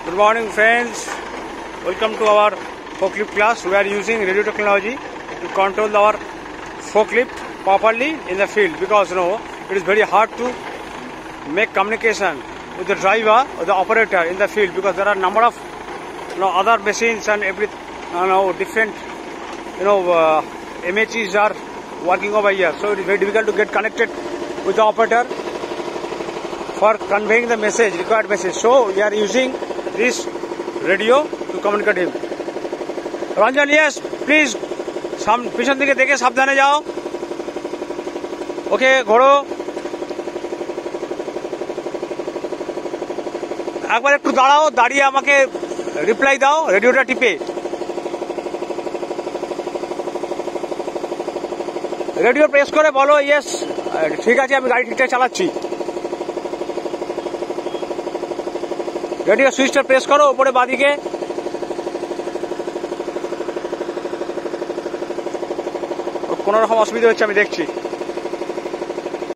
Good morning, friends. Welcome to our forklift class. We are using radio technology to control our forklift properly in the field, because it is very hard to make communication with the driver or the operator in the field, because there are number of other machines and every different MHEs are working over here. So it is very difficult to get connected with the operator for conveying the message, required message. So we are using this radio to communicate him. Ranjan, yes, please. পিছন দিকে দেখে সাবধানে যাও। ওকে, ঘোরো। একবার একটু দাঁড়াও, দাঁড়িয়ে আমাকে রিপ্লাই দাও রেডিওটা টিপে। রেডিও প্রেস করে বলো ইয়েস, ঠিক আছে, আমি গাড়ি ঠিকঠাক চালাচ্ছি। রেডিও সুইচটা প্রেস করো উপরে বাঁদিকে। কোনো রকম অসুবিধা হচ্ছে আমি দেখছি।